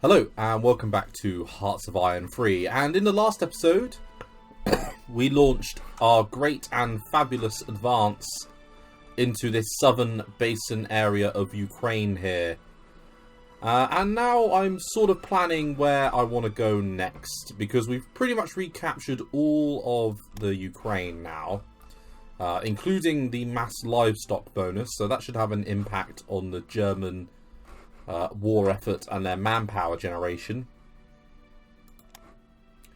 Hello and welcome back to Hearts of Iron 3, and in the last episode we launched our great and fabulous advance into this southern basin area of Ukraine here. And now I'm sort of planning where I want to go next, because we've pretty much recaptured all of the Ukraine now, including the mass livestock bonus, so that should have an impact on the German war effort and their manpower generation.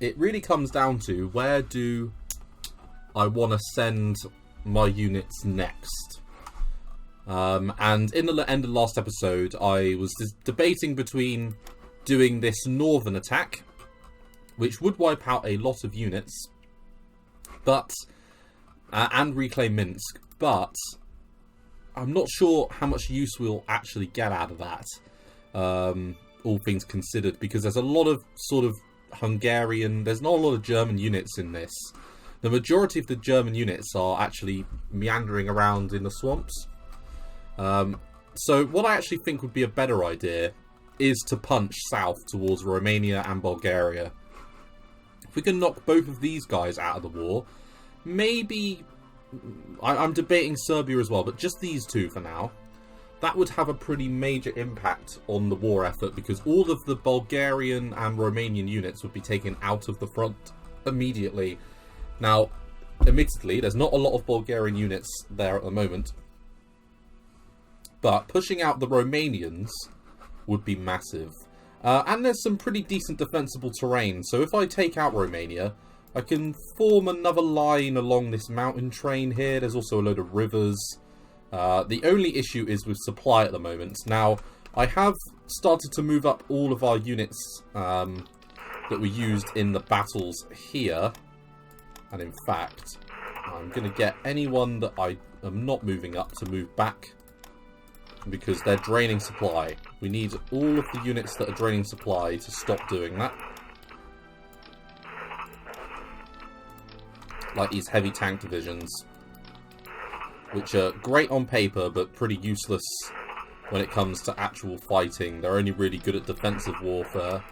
It really comes down to where do I want to send my units next. And in the end of the last episode, I was debating between doing this northern attack, which would wipe out a lot of units, but and reclaim Minsk, but I'm not sure how much use we'll actually get out of that, all things considered, because there's a lot of sort of Hungarian, there's not a lot of German units in this. The majority of the German units are actually meandering around in the swamps. So what I actually think would be a better idea is to punch south towards Romania and Bulgaria. If we can knock both of these guys out of the war, maybe I'm debating Serbia as well, but just these two for now. That would have a pretty major impact on the war effort, because all of the Bulgarian and Romanian units would be taken out of the front immediately. Now, admittedly, there's not a lot of Bulgarian units there at the moment, but pushing out the Romanians would be massive. And there's some pretty decent defensible terrain, so if I take out Romania, I can form another line along this mountain train here. There's also a load of rivers. The only issue is with supply at the moment. Now, I have started to move up all of our units that we used in the battles here. And in fact, I'm going to get anyone that I am not moving up to move back, because they're draining supply. We need all of the units that are draining supply to stop doing that. Like these heavy tank divisions, which are great on paper, but pretty useless when it comes to actual fighting. They're only really good at defensive warfare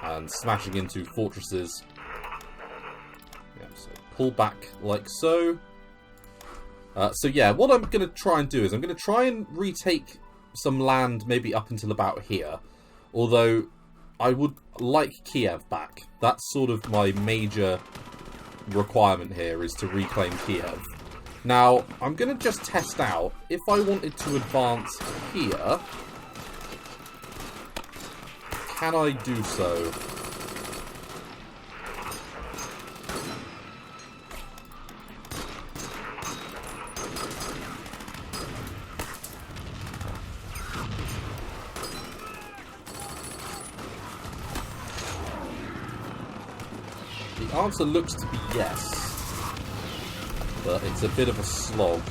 and smashing into fortresses. Yeah, so pull back like so. So yeah, what I'm going to try and do is I'm going to try and retake some land maybe up until about here. Although I would like Kiev back. That's sort of my major requirement here, is to reclaim Kiev. Now, I'm going to just test out if I wanted to advance here, can I do so? The answer looks to be yes, but it's a bit of a slog.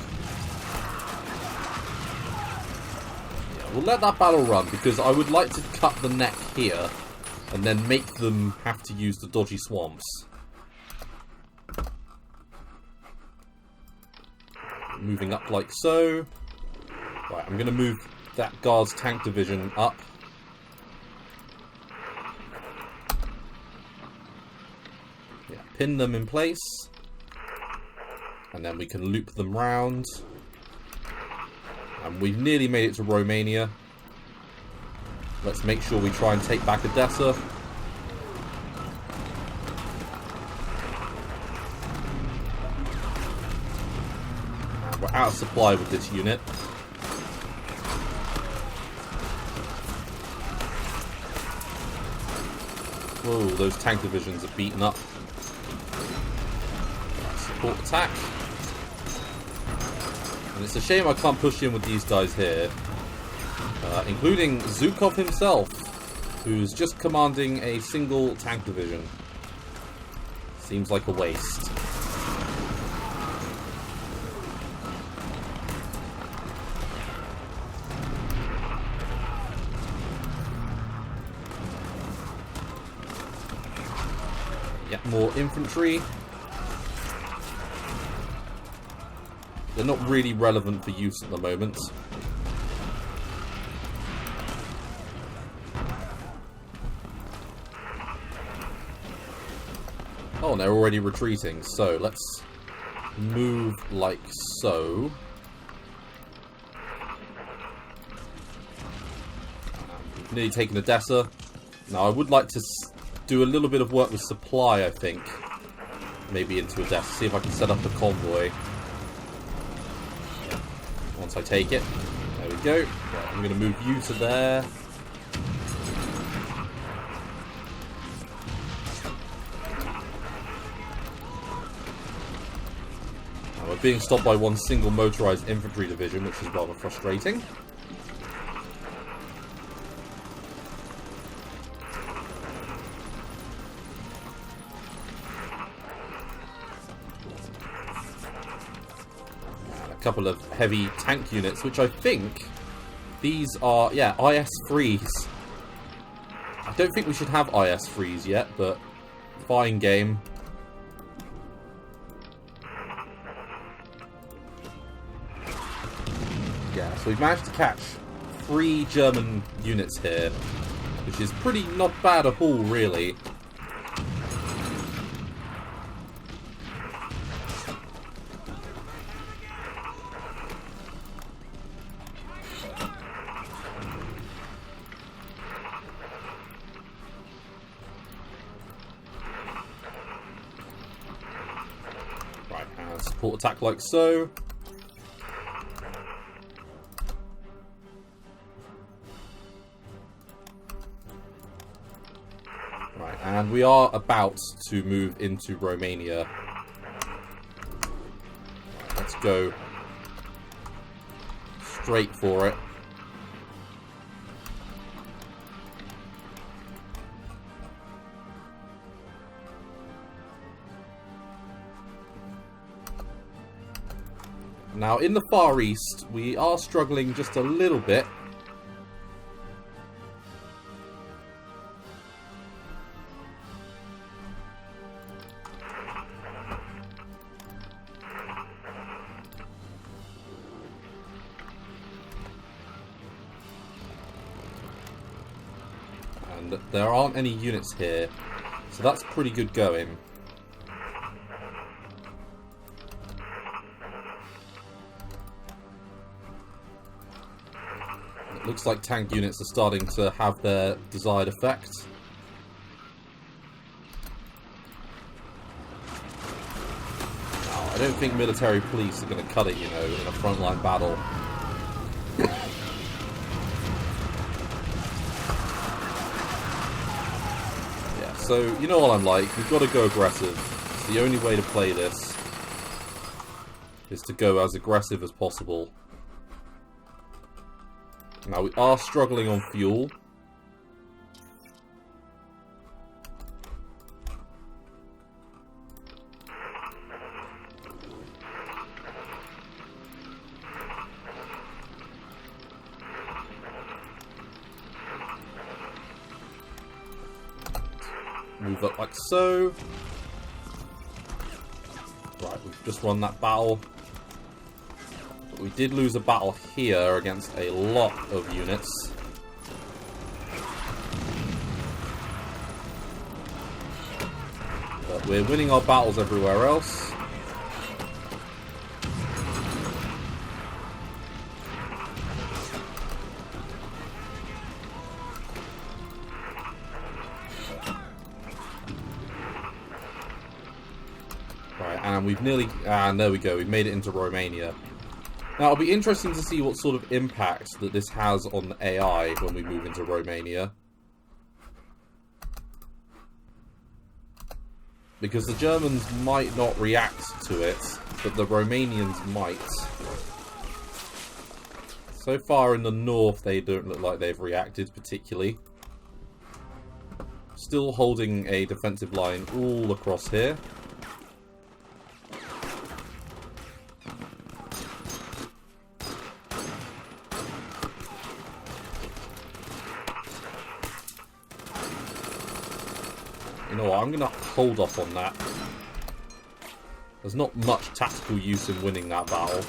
Yeah, we'll let that battle run, because I would like to cut the neck here and then make them have to use the dodgy swamps. Moving up like so. Right, I'm going to move that guard's tank division up. Pin them in place, and then we can loop them round. And we've nearly made it to Romania. Let's make sure we try and take back Odessa. We're out of supply with this unit. Whoa, those tank divisions are beaten up. Support attack. And it's a shame I can't push in with these guys here. Including Zhukov himself, who's just commanding a single tank division. Seems like a waste. Yet more infantry. They're not really relevant for use at the moment. Oh, and they're already retreating. So, let's move like so. Nearly taken Odessa. Now, I would like to do a little bit of work with supply, I think. Maybe into Odessa. See if I can set up a convoy. Once I take it. There we go. Right, I'm going to move you to there. Now, we're being stopped by one single motorized infantry division, which is rather frustrating. Couple of heavy tank units, which I think these are, yeah, IS freeze. I don't think we should have IS freeze yet, but fine game. Yeah, so we've managed to catch 3 German units here, which is pretty not bad at all, really. Support attack like so. Right, and we are about to move into Romania. Right, let's go straight for it. Now, in the Far East, we are struggling just a little bit. And there aren't any units here, so that's pretty good going. Looks like tank units are starting to have their desired effect. Now, I don't think military police are going to cut it, you know, in a frontline battle. Yeah, so, you know what I'm like. We've got to go aggressive. It's the only way to play this is to go as aggressive as possible. Now, we are struggling on fuel. Move up like so. Right, we've just won that battle. We did lose a battle here against a lot of units. But we're winning our battles everywhere else. Right, and we've nearly... and there we go, we've made it into Romania. Now, it'll be interesting to see what sort of impact that this has on the AI when we move into Romania. Because the Germans might not react to it, but the Romanians might. So far in the north, they don't look like they've reacted particularly. Still holding a defensive line all across here. You know what, I'm going to hold off on that. There's not much tactical use in winning that battle.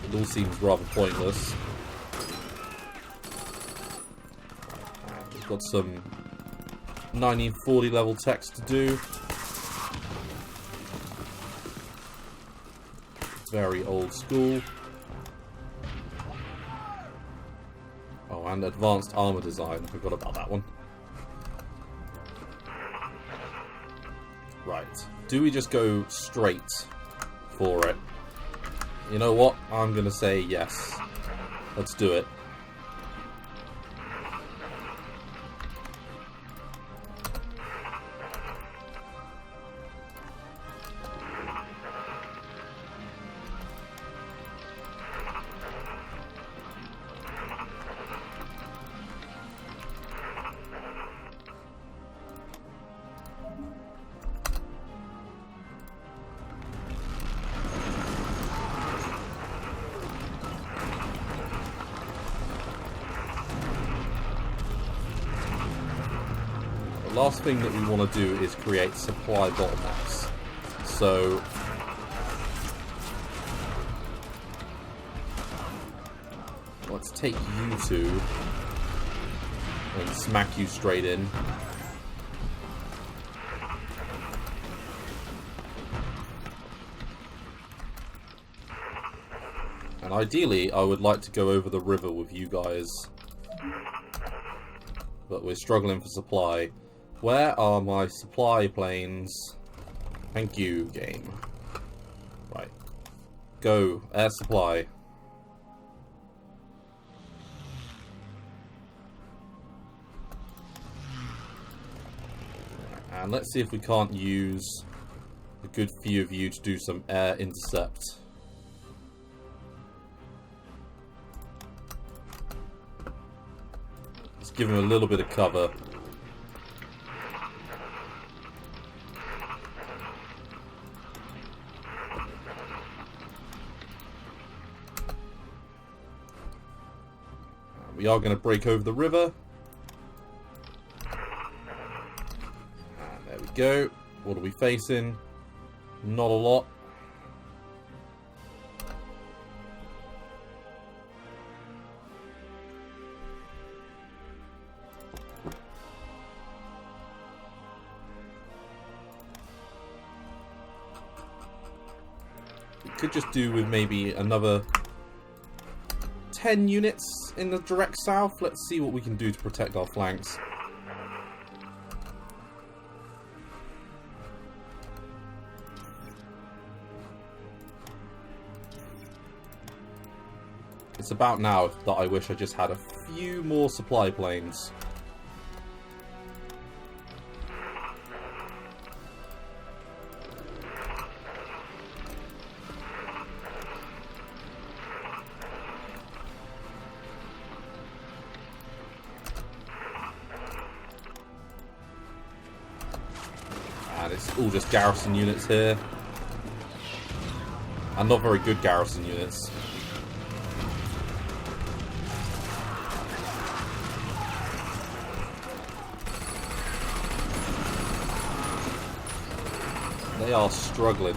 It all seems rather pointless. We've got some 1940 level text to do. Very old school. Oh, and advanced armor design. Forgot about that one. Right. Do we just go straight for it? You know what? I'm gonna say yes. Let's do it. The last thing that we want to do is create supply bottlenecks. So let's take you two and smack you straight in. And ideally, I would like to go over the river with you guys. But we're struggling for supply. Where are my supply planes? Thank you, game. Right. Go. Air supply. And let's see if we can't use a good few of you to do some air intercept. Let's give him a little bit of cover. We are going to break over the river. And there we go. What are we facing? Not a lot. We could just do with maybe another 10 units in the direct south. Let's see what we can do to protect our flanks. It's about now that I wish I just had a few more supply planes. And it's all just garrison units here. And not very good garrison units. They are struggling.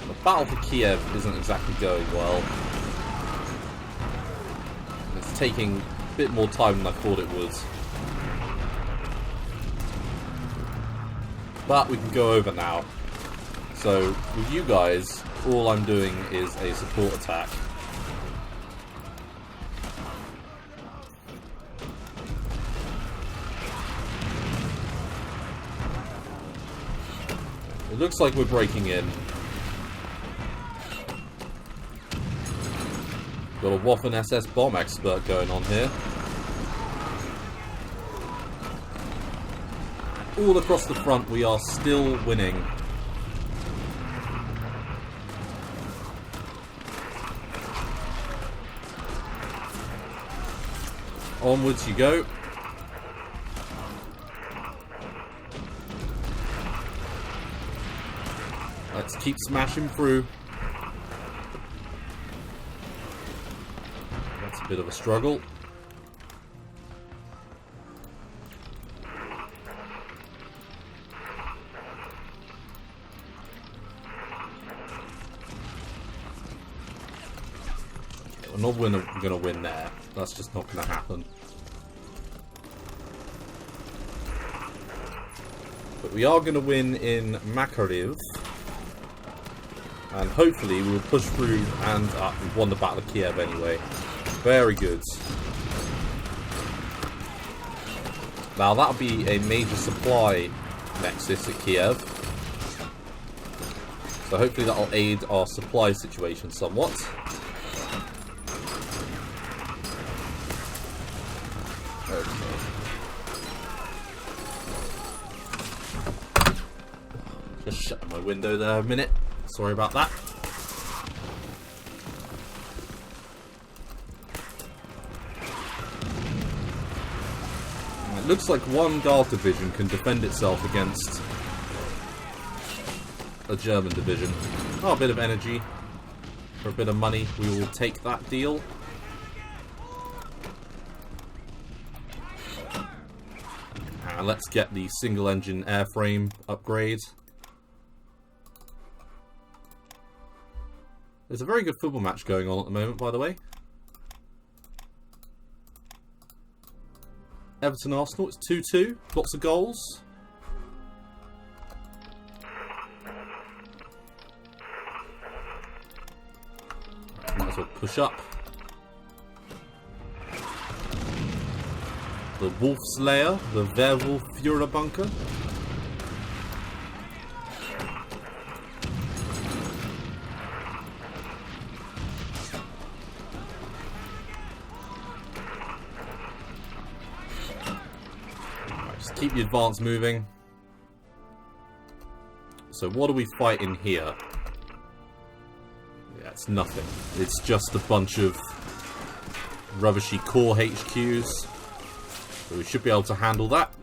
The battle for Kiev isn't exactly going well. It's taking a bit more time than I thought it would. But we can go over now. So, with you guys, all I'm doing is a support attack. It looks like we're breaking in. Got a Waffen SS bomb expert going on here. All across the front, we are still winning. Onwards you go. Let's keep smashing through. That's a bit of a struggle. I'm not going to win there. That's just not going to happen. But we are going to win in Makariv. And hopefully we'll push through and... we've won the Battle of Kiev anyway. Very good. Now that'll be a major supply nexus at Kiev. So hopefully that'll aid our supply situation somewhat. Just shut my window there a minute. Sorry about that. It looks like one Guard division can defend itself against a German division. Oh, a bit of energy. For a bit of money, we will take that deal. And let's get the single engine airframe upgrade. There's a very good football match going on at the moment, by the way. Everton Arsenal, it's 2-2. Lots of goals. Might as well push up. The Wolf Slayer, the Werwolf Führerbunker. Keep the advance moving. So what are we fighting here? Yeah, it's nothing. It's just a bunch of rubbishy core HQs. So we should be able to handle that.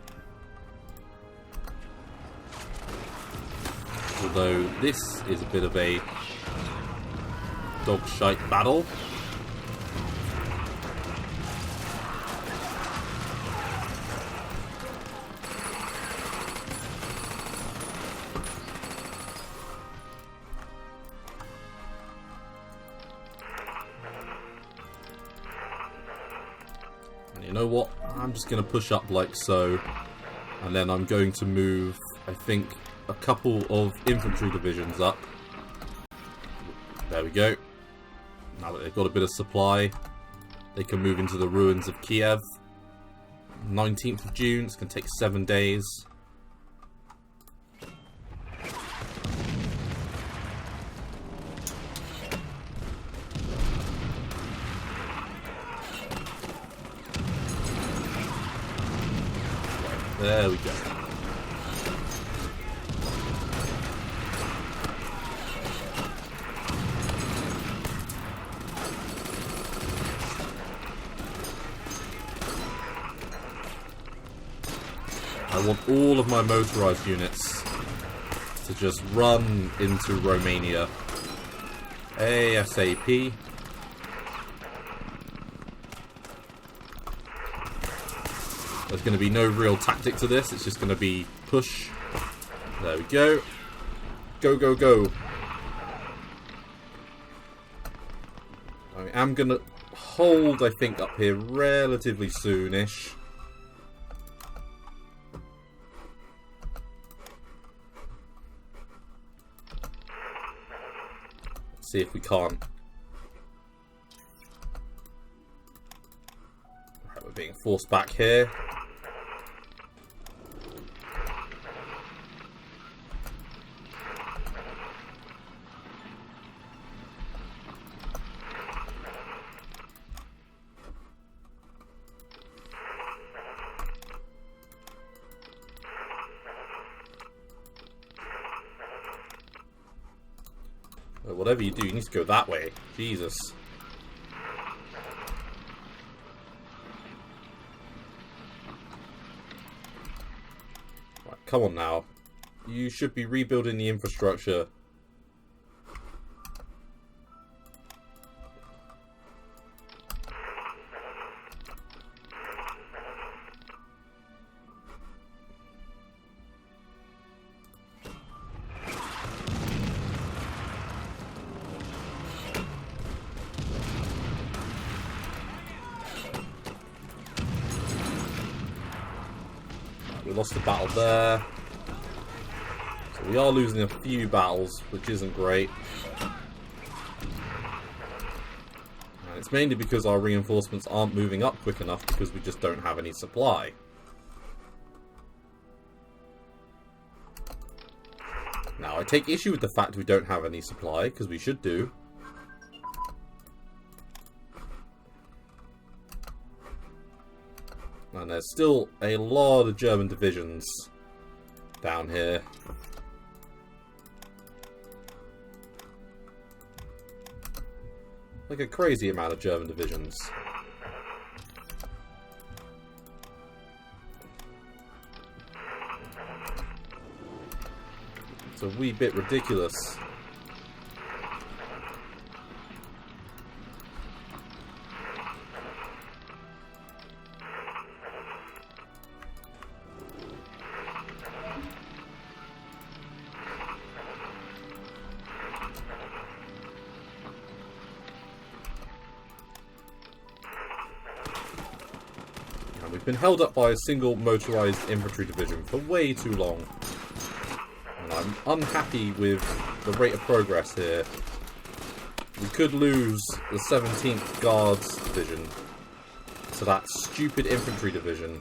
Although this is a bit of a dog shite battle. You know what? I'm just going to push up like so, and then I'm going to move, I think, a couple of infantry divisions up. There we go. Now that they've got a bit of supply, they can move into the ruins of Kiev. 19th of June, it's going to take 7 days. There we go. I want all of my motorized units to just run into Romania ASAP. There's going to be no real tactic to this, it's just going to be push. There we go. Go, go, go. I am going to hold, I think, up here relatively soonish. Let's see if we can't. Right, we're being forced back here. Whatever you do, you need to go that way. Jesus. Right, come on now. You should be rebuilding the infrastructure. We lost a battle there. So we are losing a few battles, which isn't great. And it's mainly because our reinforcements aren't moving up quick enough because we just don't have any supply. Now, I take issue with the fact we don't have any supply, because we should do. And there's still a lot of German divisions down here. Like a crazy amount of German divisions. It's a wee bit ridiculous. And we've been held up by a single motorized infantry division for way too long. I'm unhappy with the rate of progress here. We could lose the 17th Guards Division to that stupid infantry division.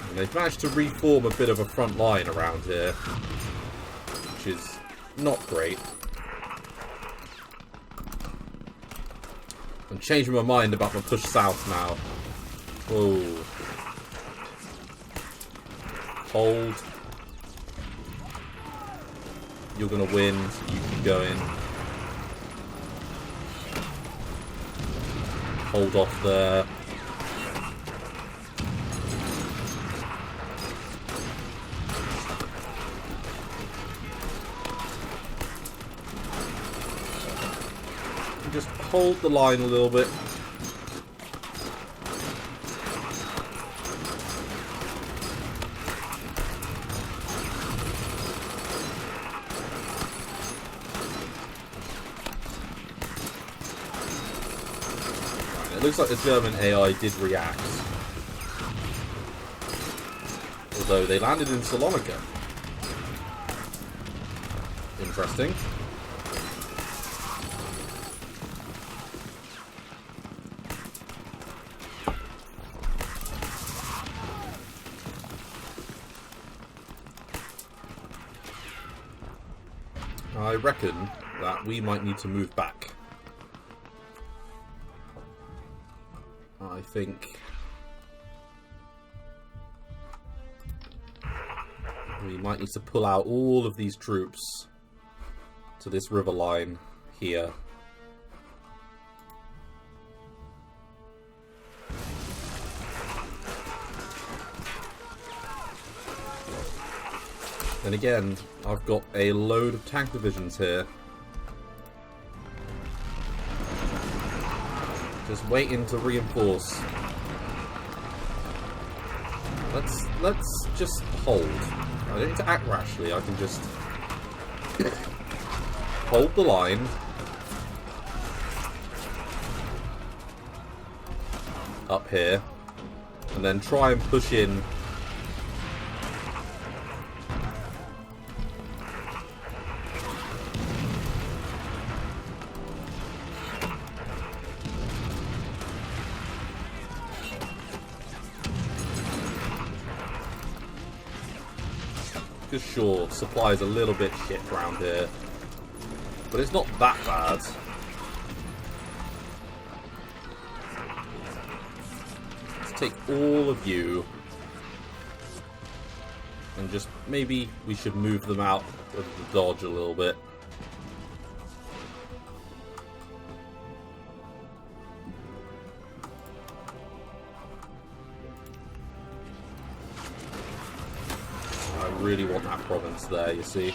And they've managed to reform a bit of a front line around here, which is not great. I'm changing my mind about my push south now. Whoa. Hold. You're gonna win, so you keep going. Hold off there. And just hold the line a little bit. It looks like the German AI did react. Although they landed in Salonika. Interesting. I reckon that we might need to move back. I think we might need to pull out all of these troops to this river line here. Then again, I've got a load of tank divisions here. Just waiting to reinforce. Let's just hold. I don't need to act rashly, I can just hold the line. Up here. And then try and push in. Because sure, supply's a little bit shit around here. But it's not that bad. Let's take all of you. And just, maybe we should move them out of the dodge a little bit. I really want that province there, you see.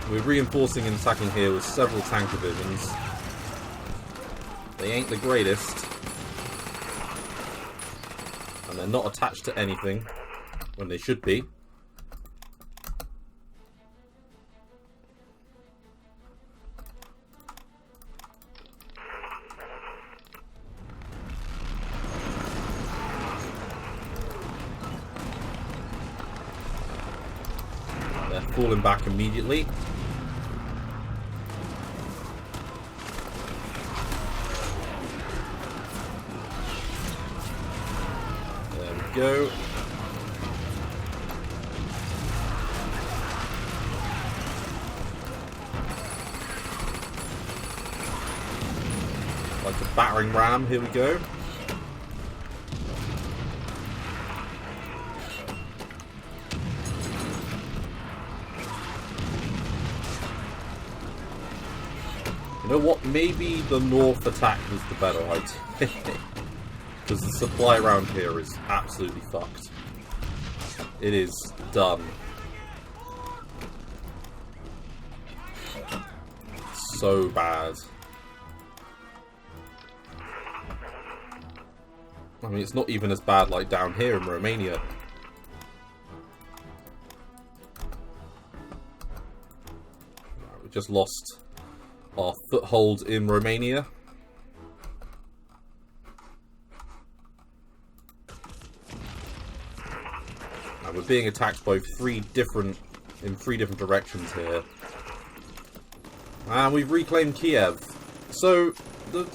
We're reinforcing and attacking here with several tank divisions. They ain't the greatest. And they're not attached to anything when they should be. They're falling back immediately. There we go. Like a battering ram, here we go. You know what? Maybe the north attack was the better idea. Because the supply around here is absolutely fucked. It is done. So bad. I mean, it's not even as bad like down here in Romania. We just lost our foothold in Romania. And we're being attacked by in three different directions here. And we've reclaimed Kiev. So the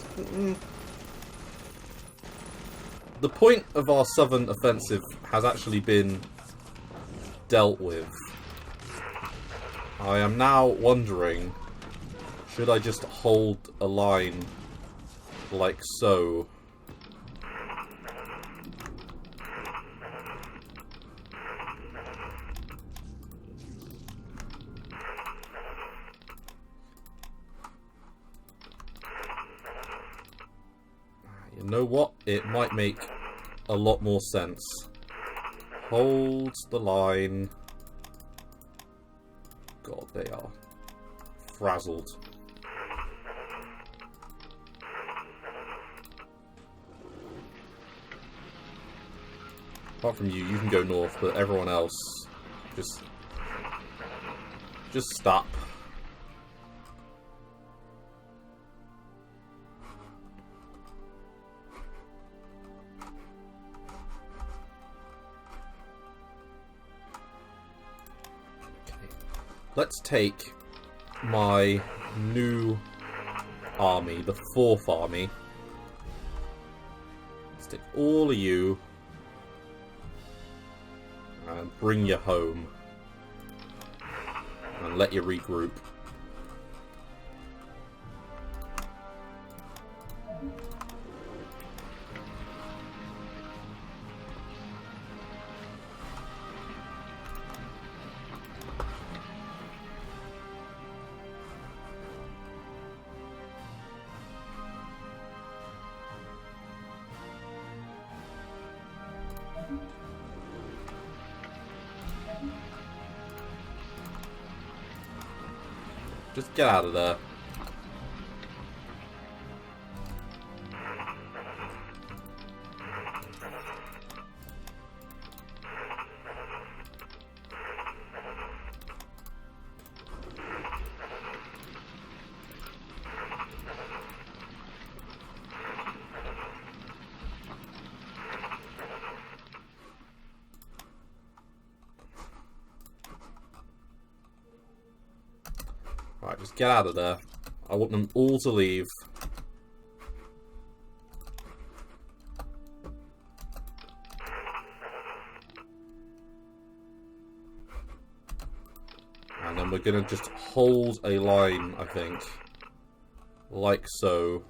point of our southern offensive has actually been dealt with. I am now wondering, should I just hold a line like so? You know what? It might make a lot more sense. Hold the line. God, they are frazzled. Apart from you, you can go north, but everyone else, just stop. Let's take my new army, the 4th army. Let's take all of you and bring you home. And let you regroup. Just get out of there. Right, just get out of there. I want them all to leave. And then we're going to just hold a line, I think. Like so.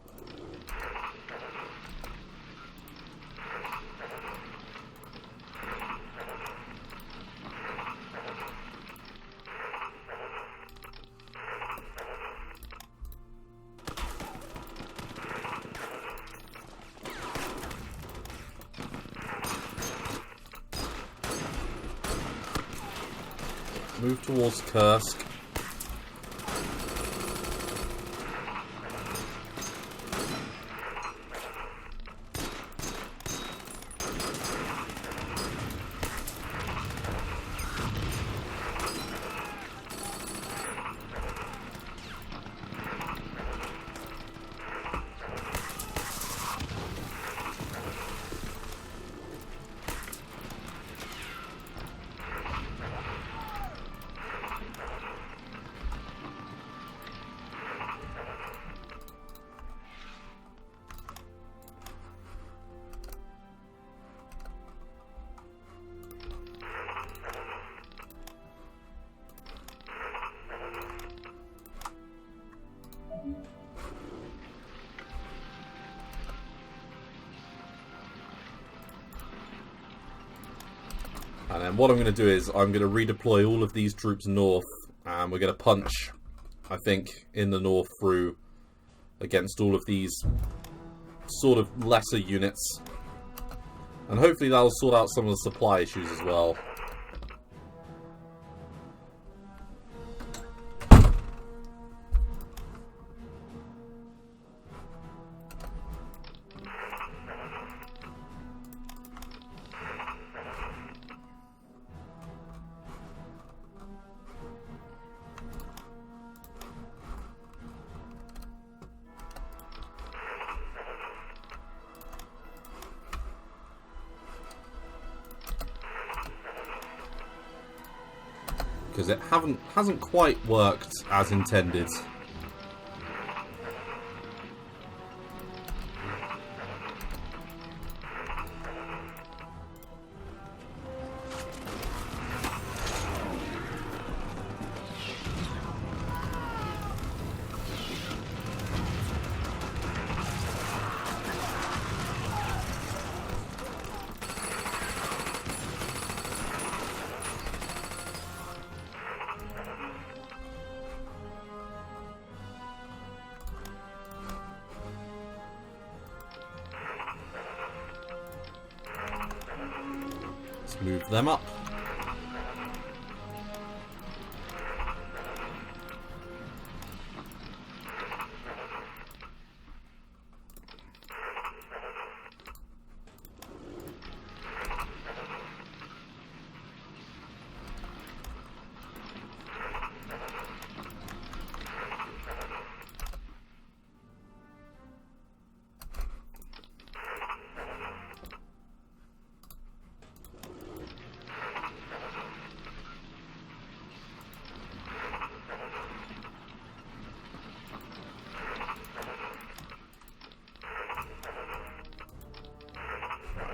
Move towards Kursk. And then what I'm going to do is I'm going to redeploy all of these troops north, and we're going to punch, I think, in the north through against all of these sort of lesser units. And hopefully that'll sort out some of the supply issues as well. Because it hasn't quite worked as intended. Move them up.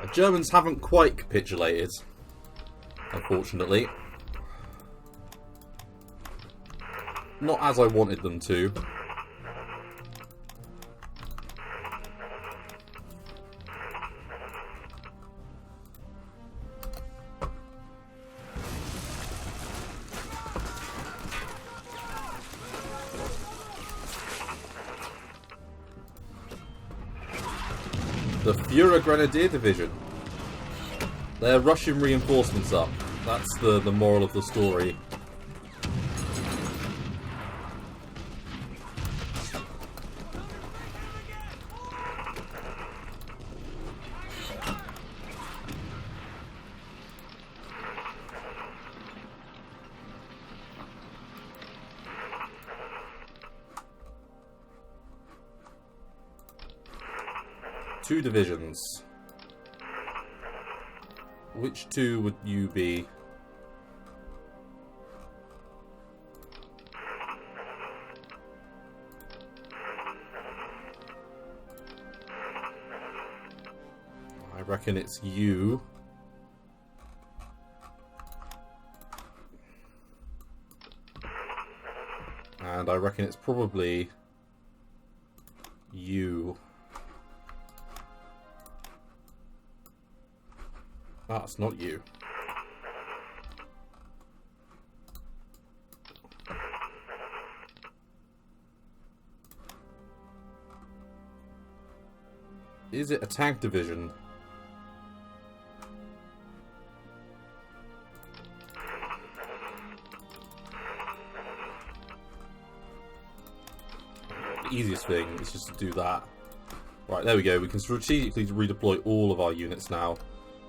The Germans haven't quite capitulated, unfortunately. Not as I wanted them to. The Führer Grenadier Division. They're Russian reinforcements up. That's the moral of the story. Two divisions. Which two would you be? I reckon it's you. And I reckon it's probably you. That's not you. Is it a tank division? The easiest thing is just to do that. Right, there we go. We can strategically redeploy all of our units now.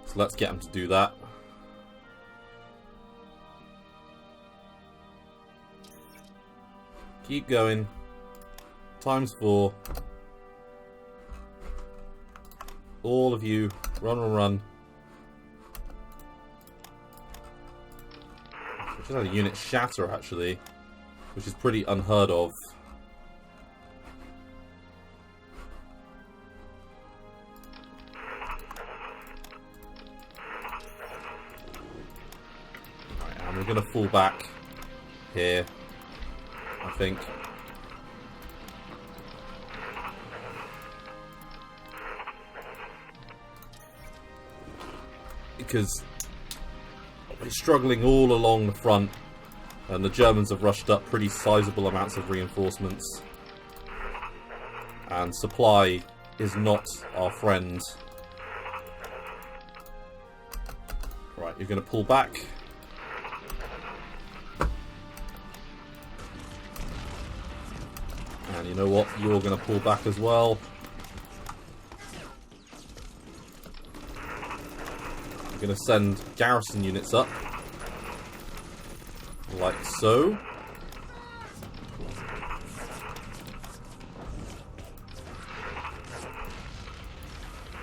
So let's get them to do that. Keep going. ×4. All of you, run, run, run. We just had a unit shatter, actually, which is pretty unheard of. We're going to fall back here, I think. Because We're struggling all along the front, and the Germans have rushed up pretty sizable amounts of reinforcements. And supply is not our friend. Right, you're going to pull back. And you know what? You're going to pull back as well. I'm going to send garrison units up. Like so.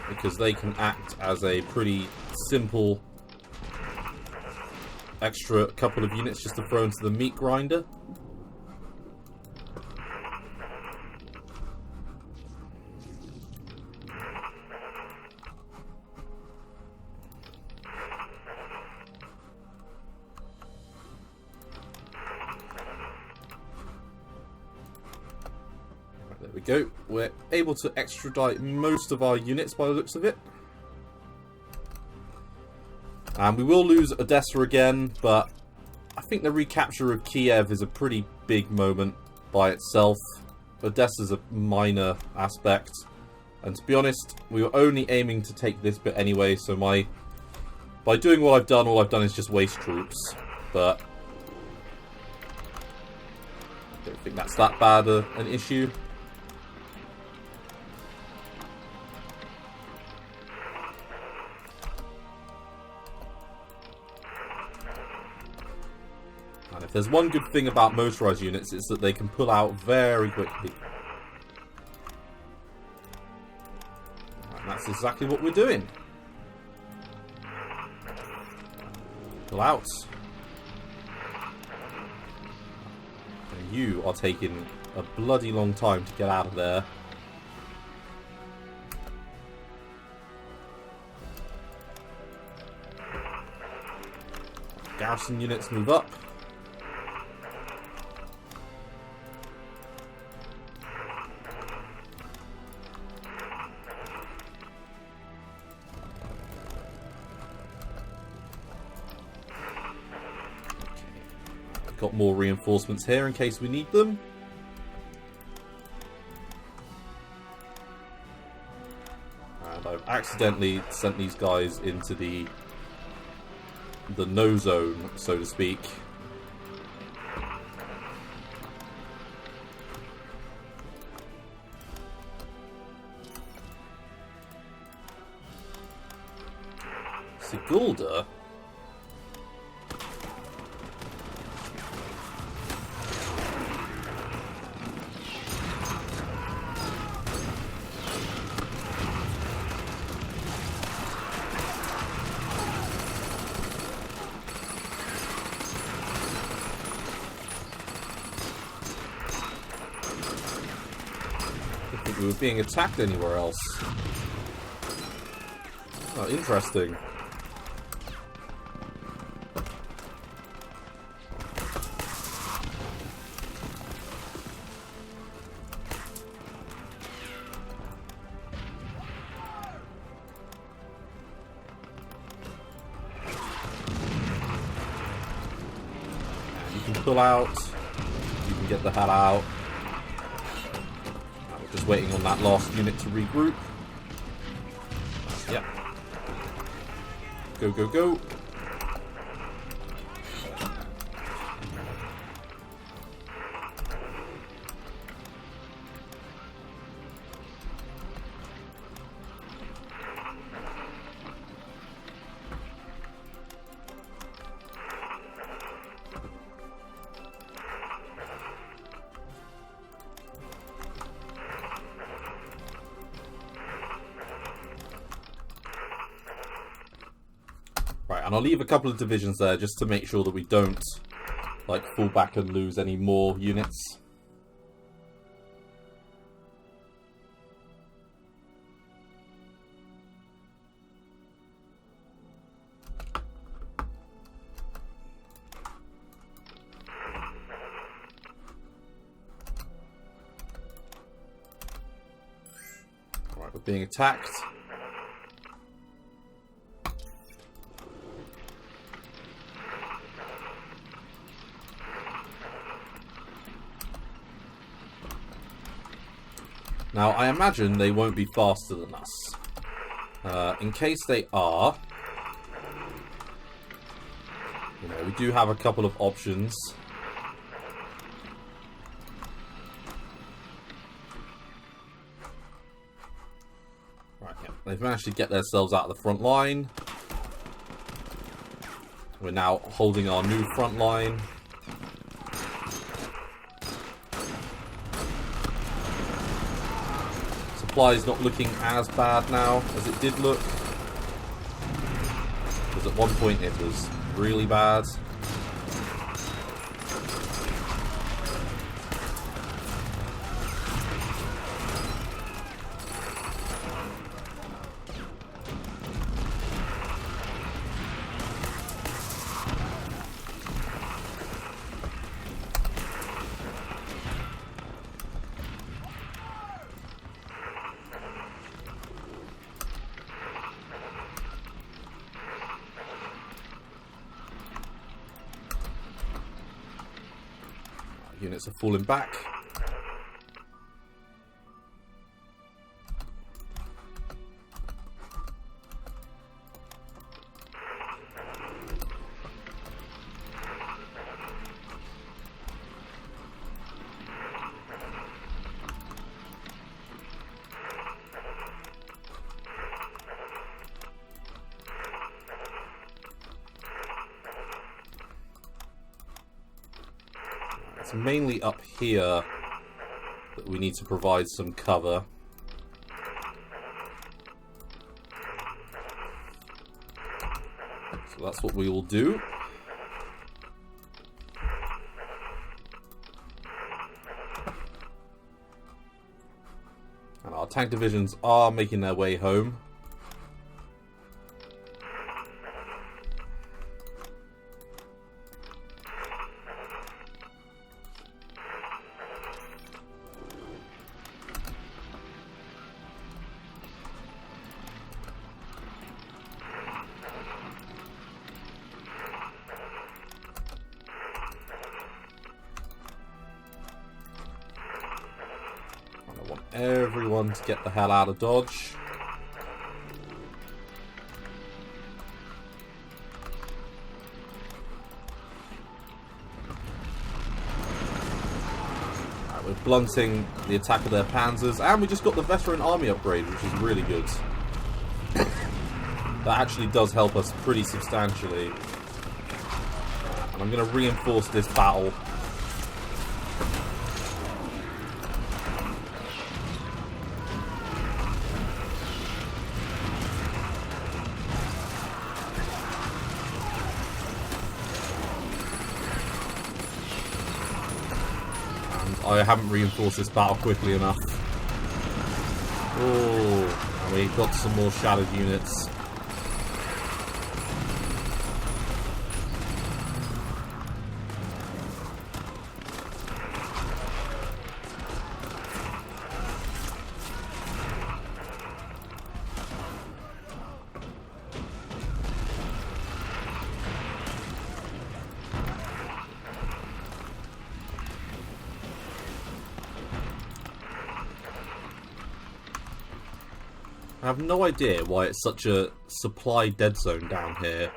Because they can act as a pretty simple extra couple of units just to throw into the meat grinder. There we go. We're able to extradite most of our units by the looks of it. And we will lose Odessa again, but I think the recapture of Kiev is a pretty big moment by itself. Odessa's a minor aspect. And to be honest, we were only aiming to take this bit anyway, so by doing what I've done, all I've done is just waste troops. But I don't think that's that bad an issue. And if there's one good thing about motorized units, it's that they can pull out very quickly. And that's exactly what we're doing. Pull out. And you are taking a bloody long time to get out of there. Garrison units move up. Got more reinforcements here in case we need them. And I've accidentally sent these guys into the no zone, so to speak. Sigulda? We were being attacked anywhere else. Oh, interesting. And you can pull out. You can get the hell out. Just waiting on that last unit to regroup. Yep. Go, go, go. Right, and I'll leave a couple of divisions there just to make sure that we don't, like, fall back and lose any more units. Alright, we're being attacked. Now, I imagine they won't be faster than us. In case they are, you know, we do have a couple of options. Right, yeah. They've managed to get themselves out of the front line. We're now holding our new front line. Supply is not looking as bad now as it did look. Because at one point it was really bad. Units are falling back. It's mainly up here that we need to provide some cover. So that's what we will do. And our tank divisions are making their way home. Everyone to get the hell out of Dodge. Right, we're blunting the attack of their panzers, and we just got the veteran army upgrade, which is really good. That actually does help us pretty substantially. And I'm going to reinforce this battle. I haven't reinforced this battle quickly enough. Oh, and we got some more shattered units. I have no idea why it's such a supply dead zone down here.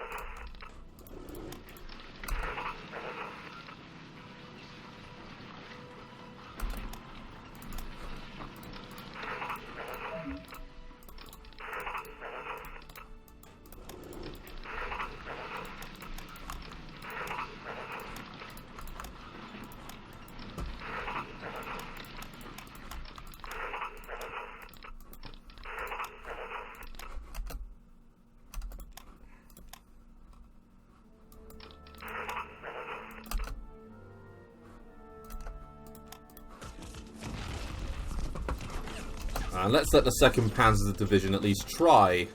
And let's let the 2nd Panzer Division at least try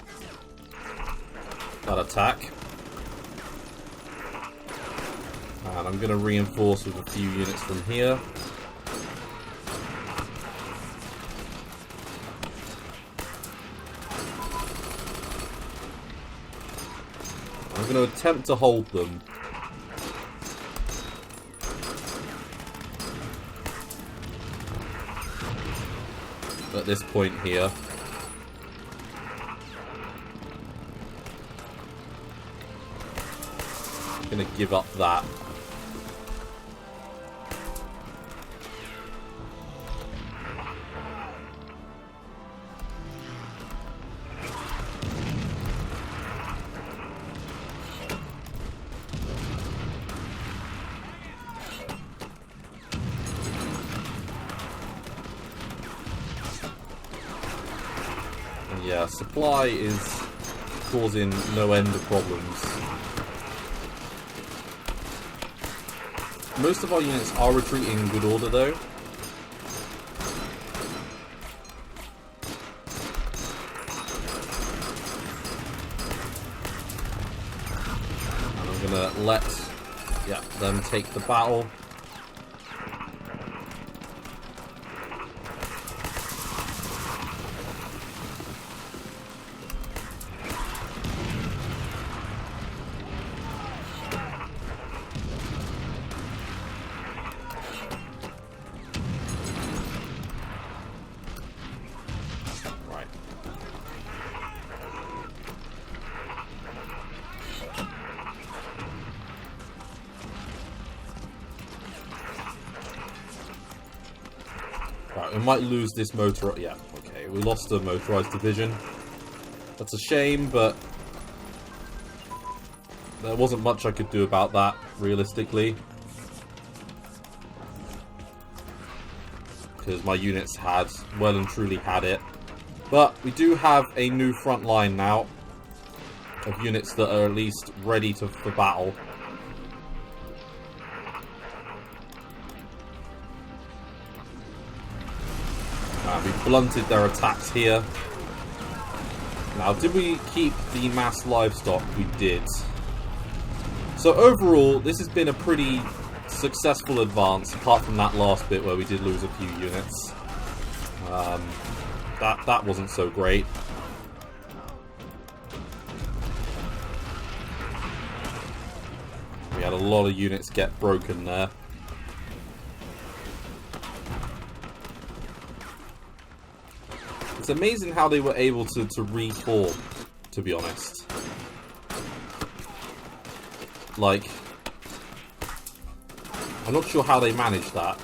that attack. And I'm going to reinforce with a few units from here. I'm going to attempt to hold them. at this point here. I'm gonna give up that. Yeah, supply is causing no end of problems. Most of our units are retreating in good order, though. And I'm gonna let them take the battle. We might lose this motor. Yeah, okay. We lost a motorized division. That's a shame, but there wasn't much I could do about that, realistically. Because my units had well and truly had it. But we do have a new front line now of units that are at least ready for battle. We blunted their attacks here. Now, did we keep the mass livestock? We did. So overall, this has been a pretty successful advance, apart from that last bit where we did lose a few units. That wasn't so great. We had a lot of units get broken there. It's amazing how they were able to reform, to be honest. Like, I'm not sure how they managed that.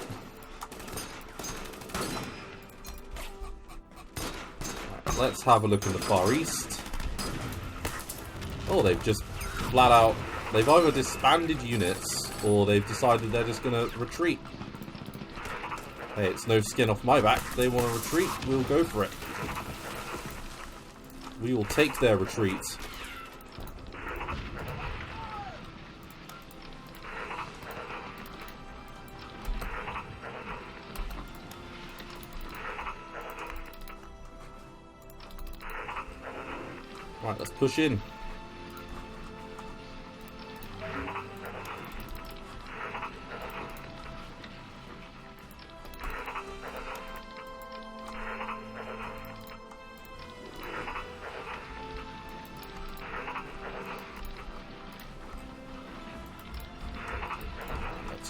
Right, let's have a look in the Far East. Oh, they've just flat out... They've either disbanded units, or they've decided they're just going to retreat. Hey, it's no skin off my back. If they want to retreat, we'll go for it. We will take their retreat. Right, let's push in.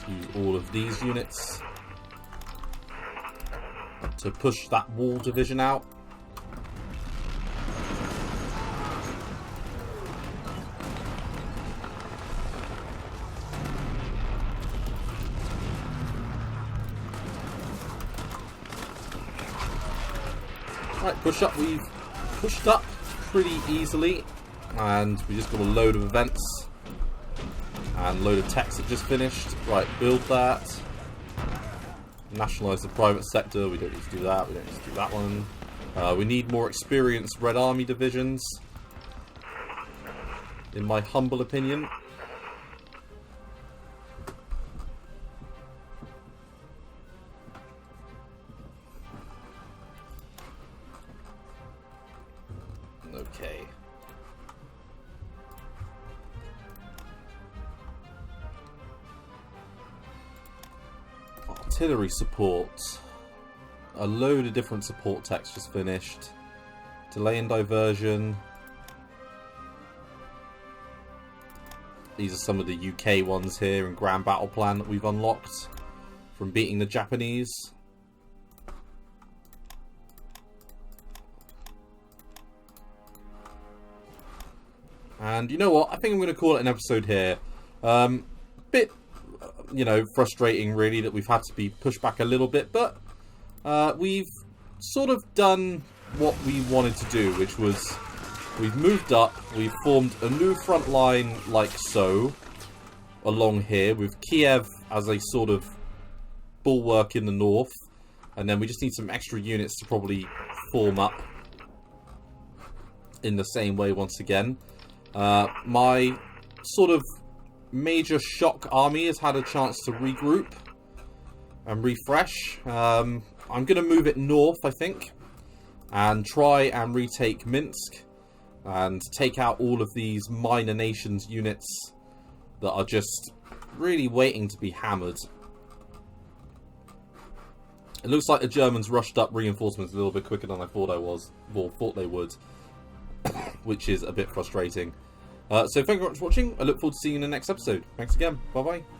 Use all of these units to push that wall division out. Right, push up. We've pushed up pretty easily, and we just got a load of events. And load of techs that just finished. Right, build that. Nationalise the private sector. We don't need to do that. We don't need to do that one. We need more experienced Red Army divisions, in my humble opinion. Okay. Artillery support. A load of different support techs just finished. Delay and diversion. These are some of the UK ones here in Grand Battle Plan that we've unlocked from beating the Japanese. And you know what? I think I'm going to call it an episode here. Bit, frustrating really that we've had to be pushed back a little bit, but we've sort of done what we wanted to do, which was we've moved up, we've formed a new front line like so, along here, with Kiev as a sort of bulwark in the north, and then we just need some extra units to probably form up in the same way once again. My sort of major shock army has had a chance to regroup and refresh. I'm going to move it north, I think, and try and retake Minsk and take out all of these minor nations units that are just really waiting to be hammered. It looks like the Germans rushed up reinforcements a little bit quicker than I thought thought they would, which is a bit frustrating. So thank you very much for watching. I look forward to seeing you in the next episode. Thanks again. Bye bye.